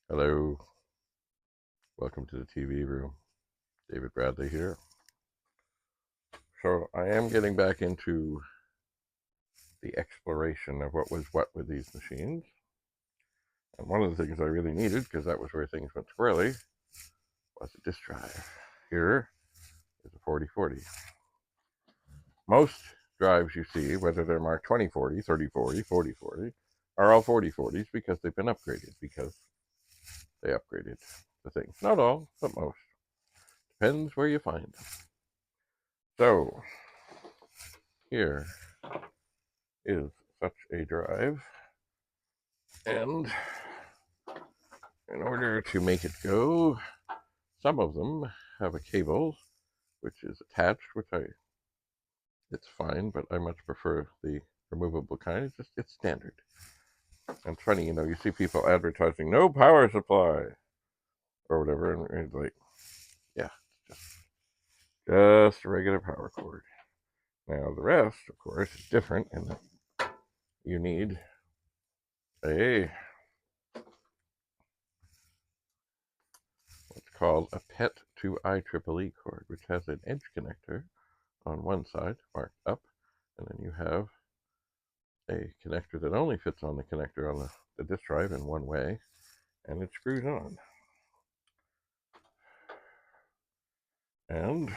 Hello, welcome to the TV room. David Bradley here. So I am getting back into the exploration of what was what with these machines. And one of the things I really needed, because that was where things went squirrely, was a disk drive. Here is a 4040. Most drives you see, whether they're marked 2040, 3040, 4040, are all 4040s because they've been upgraded, because they upgraded the things. Not all, but most. Depends where you find them. So, here is such a drive, and in order to make it go, some of them have a cable which is attached, it's fine, but I much prefer the removable kind. It's standard. And it's funny, you see people advertising no power supply or whatever, and it's like, yeah, just a regular power cord. Now the rest, of course, is different in that you need a what's called a PET to IEEE cord, which has an edge connector on one side marked up, and then you have a connector that only fits on the connector on the disk drive in one way, and it screws on. And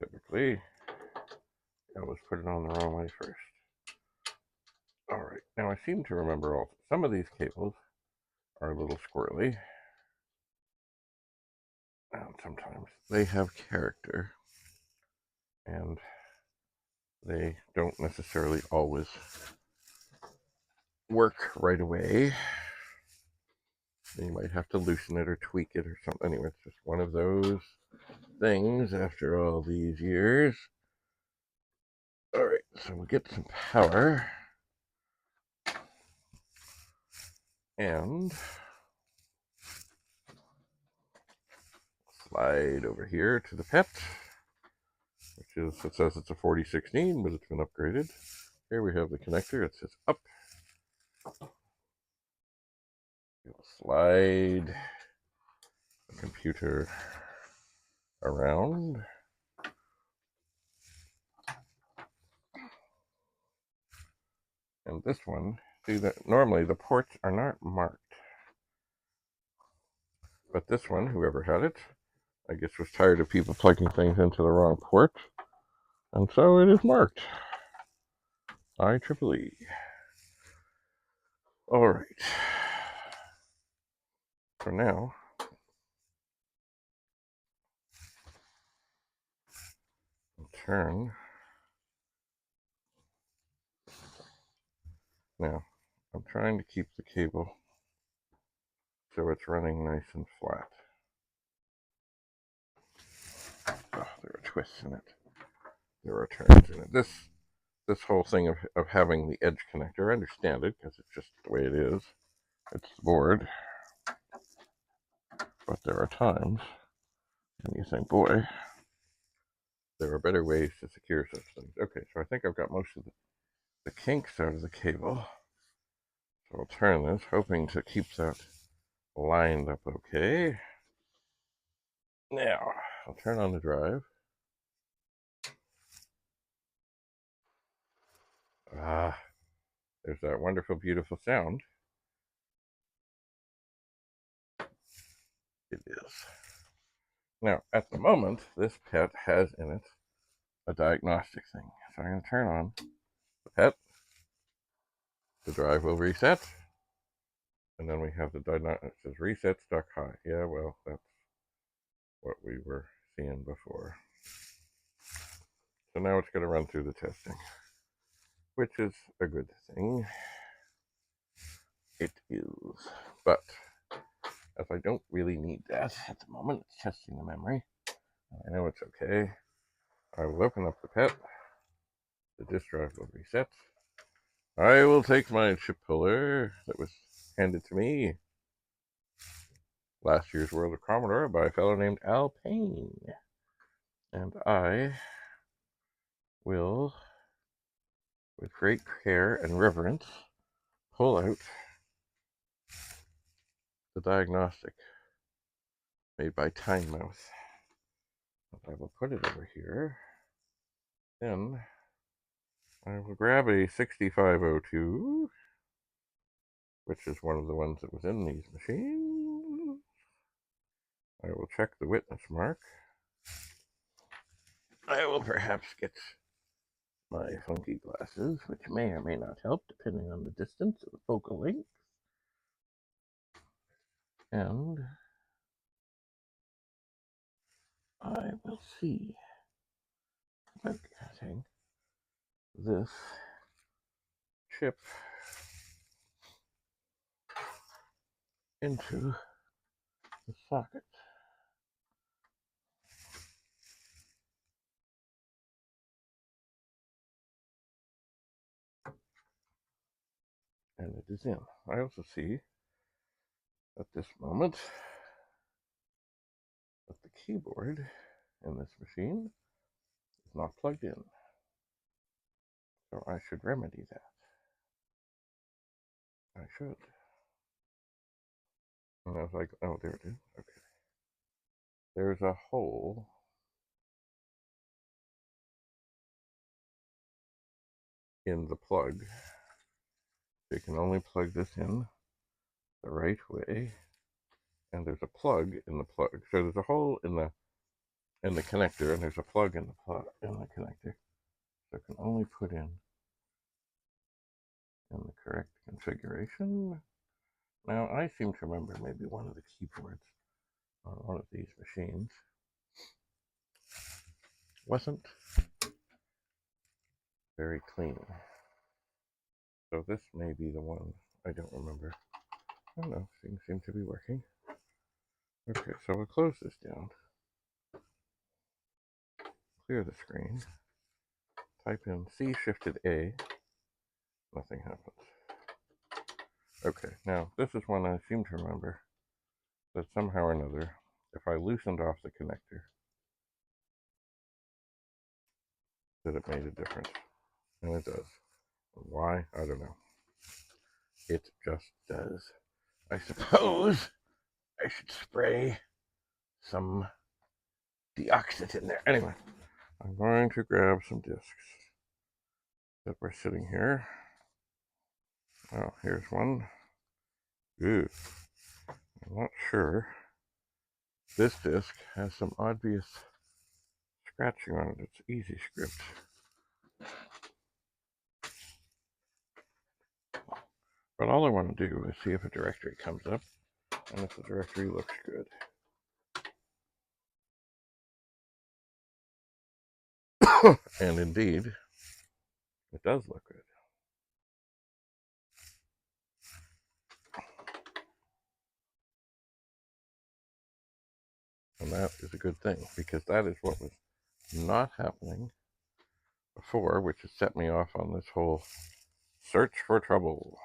typically, I always put it on the wrong way first. All right, now I seem to remember some of these cables are a little squirrely, and sometimes they have character, and they don't necessarily always work right away. You might have to loosen it or tweak it or something. Anyway, it's just one of those things after all these years. All right, so we'll get some power. And slide over here to the PET, it says it's a 4016, but it's been upgraded. Here we have the connector. It says up. We'll slide the computer around. And this one, see that normally the ports are not marked. But this one, whoever had it, I guess was tired of people plugging things into the wrong port. And so it is marked IEEE. All right. So now, I'll turn. Now, I'm trying to keep the cable so it's running nice and flat. Oh, there are twists in it. There are turns in it. This whole thing of having the edge connector, I understand it because it's just the way it is. It's the board. But there are times when you think, boy, there are better ways to secure such things. Okay, so I think I've got most of the kinks out of the cable. So I'll turn this, hoping to keep that lined up okay. Now, I'll turn on the drive. Ah, there's that wonderful, beautiful sound. It is. Now, at the moment, this PET has in it a diagnostic thing. So I'm going to turn on the PET. The drive will reset. And then we have the diagnostic. It says reset stuck high. Yeah, well, that's what we were seeing before. So now it's going to run through the testing, which is a good thing. It is. But as I don't really need that at the moment, it's testing the memory. I know it's okay. I will open up the PET. The disk drive will reset. I will take my chip puller that was handed to me last year's World of Commodore by a fellow named Al Payne. And I will, with great care and reverence, pull out the diagnostic made by Time Mouth. I will put it over here. Then I will grab a 6502, which is one of the ones that was in these machines. I will check the witness mark. I will perhaps get my funky glasses, which may or may not help depending on the distance of the focal length. And I will see about getting this chip into the socket. And it is in. I also see at this moment that the keyboard in this machine is not plugged in. So I should remedy that. I should. And I was like, oh, there it is. Okay. There's a hole in the plug. You can only plug this in the right way. And there's a plug in the plug. So there's a hole in the connector, and there's a plug in the connector. So it can only put in the correct configuration. Now, I seem to remember maybe one of the keyboards on one of these machines wasn't very clean. So this may be the one. I don't remember. I don't know. Things seem to be working. Okay, so we'll close this down. Clear the screen. Type in C shifted A. Nothing happens. Okay, now this is one I seem to remember that somehow or another, if I loosened off the connector, that it made a difference. And it does. Why? I don't know. It just does. I suppose I should spray some deoxit in there. Anyway, I'm going to grab some discs that were sitting here. Oh, here's one. Ooh, I'm not sure. This disc has some obvious scratching on it. It's easy script. But all I want to do is see if a directory comes up, and if the directory looks good. And indeed, it does look good. And that is a good thing, because that is what was not happening before, which has set me off on this whole search for trouble.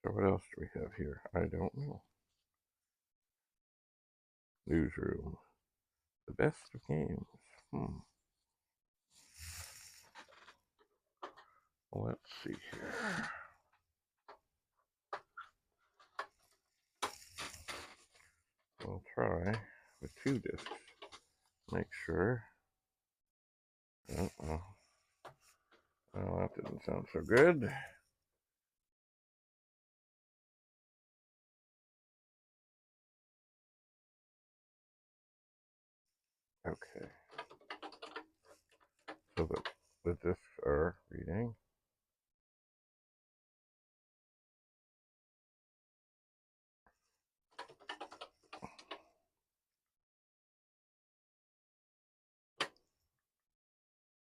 So what else do we have here? I don't know. Newsroom. The best of games. Let's see here. We'll try with 2 discs. Make sure. Oh, that didn't sound so good. Okay. So the discs are reading.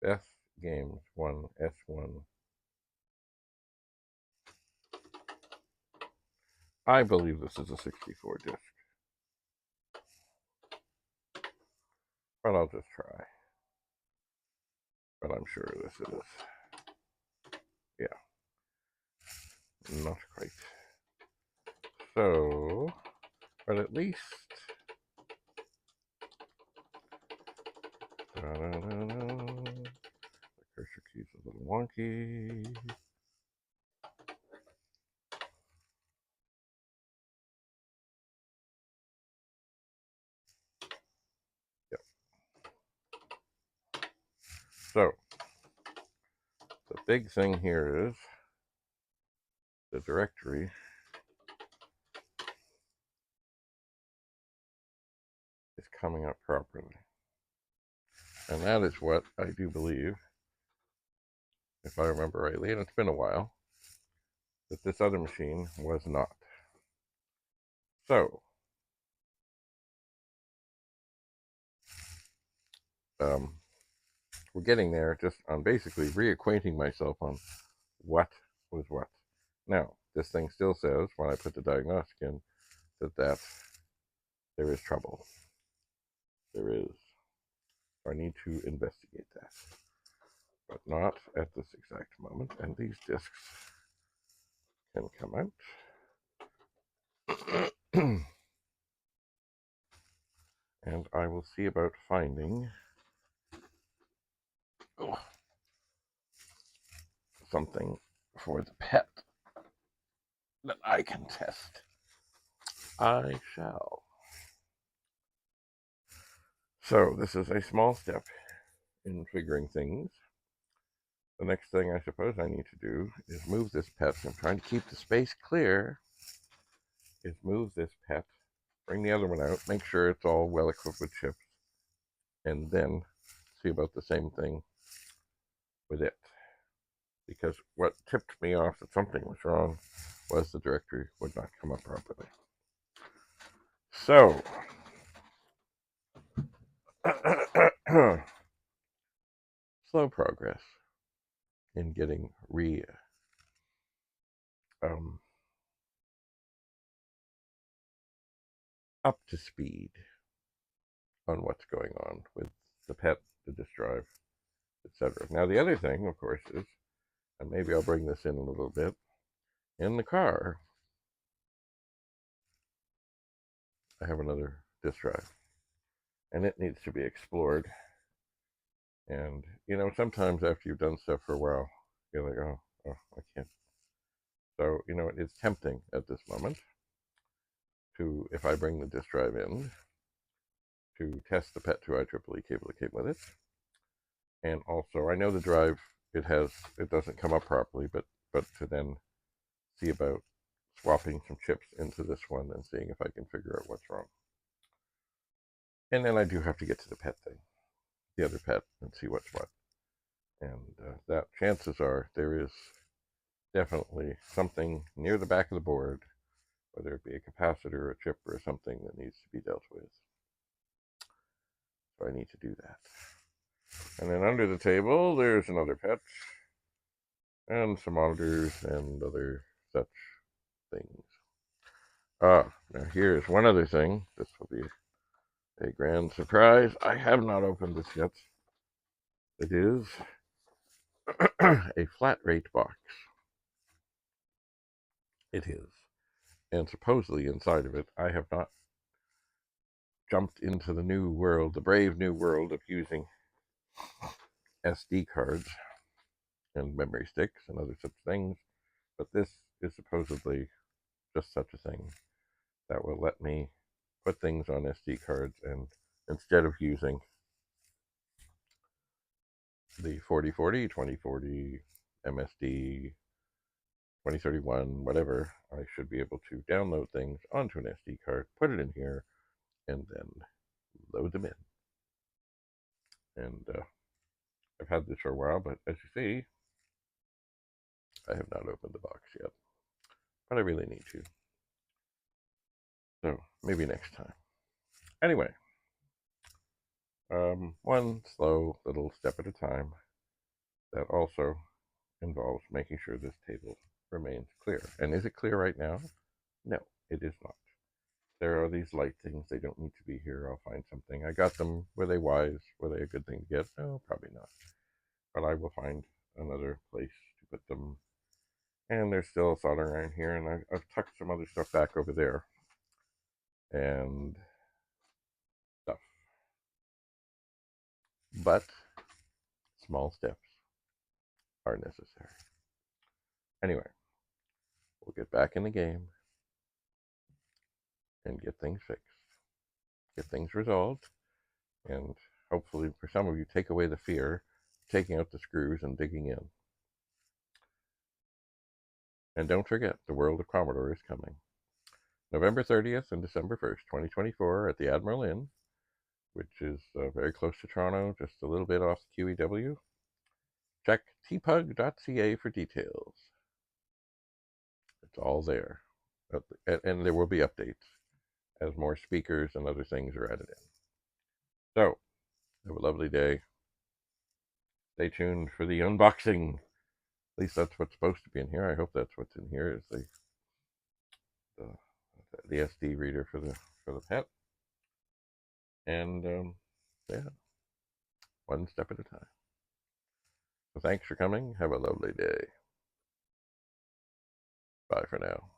Best Games 1 S1. I believe this is a 64 disc. But I'll just try. But I'm sure this is. Yeah. Not quite. So, but at least. The cursor key's a little wonky. So, the big thing here is the directory is coming up properly. And that is what I do believe, if I remember rightly, and it's been a while, that this other machine was not. So, we're getting there just on basically reacquainting myself on what was what. Now, this thing still says, when I put the diagnostic in, that there is trouble. There is. I need to investigate that. But not at this exact moment. And these discs can come out. And I will see about finding something for the pet that I can test. I shall. So this is a small step in figuring things. The next thing I suppose I need to do is move this pet. I'm trying to keep the space clear. Is move this pet, bring the other one out, make sure it's all well equipped with chips, and then see about the same thing with it. Because what tipped me off that something was wrong was the directory would not come up properly. So, slow progress in getting up to speed on what's going on with the pet, the disk drive, etc. Now, the other thing, of course, is, and maybe I'll bring this in a little bit, in the car, I have another disk drive, and it needs to be explored. And, you know, sometimes after you've done stuff for a while, you're like, oh, I can't. So, you know, it's tempting at this moment to, if I bring the disk drive in, to test the PET2 IEEE cable that came with it. And also, I know the drive, it doesn't come up properly, but to then see about swapping some chips into this one and seeing if I can figure out what's wrong. And then I do have to get to the PET thing, the other PET, and see what's what. And that chances are there is definitely something near the back of the board, whether it be a capacitor or a chip or something that needs to be dealt with. So I need to do that. And then under the table, there's another PET and some monitors and other such things. Now here's one other thing. This will be a grand surprise. I have not opened this yet. It is a flat rate box. It is. And supposedly inside of it, I have not jumped into the new world, the brave new world of using SD cards and memory sticks and other such things. But this is supposedly just such a thing that will let me put things on SD cards, and instead of using the 4040, 2040, MSD, 2031, whatever, I should be able to download things onto an SD card, put it in here, and then load them in. And I've had this for a while, but as you see, I have not opened the box yet. But I really need to. So maybe next time. Anyway, one slow little step at a time that also involves making sure this table remains clear. And is it clear right now? No, it is not. There are these light things. They don't need to be here. I'll find something. I got them. Were they wise? Were they a good thing to get? No, probably not. But I will find another place to put them. And there's still soldering iron here, and I've tucked some other stuff back over there. And stuff. But small steps are necessary. Anyway, we'll get back in the game and get things fixed, get things resolved, and hopefully for some of you take away the fear taking out the screws and digging in. And don't forget, the world of Commodore is coming. November 30th and December 1st, 2024 at the Admiral Inn, which is very close to Toronto, just a little bit off the QEW. Check tpug.ca for details. It's all there. And there will be updates as more speakers and other things are added in. So, have a lovely day. Stay tuned for the unboxing. At least that's what's supposed to be in here. I hope that's what's in here, is the SD reader for the pet. And yeah, one step at a time. So thanks for coming. Have a lovely day. Bye for now.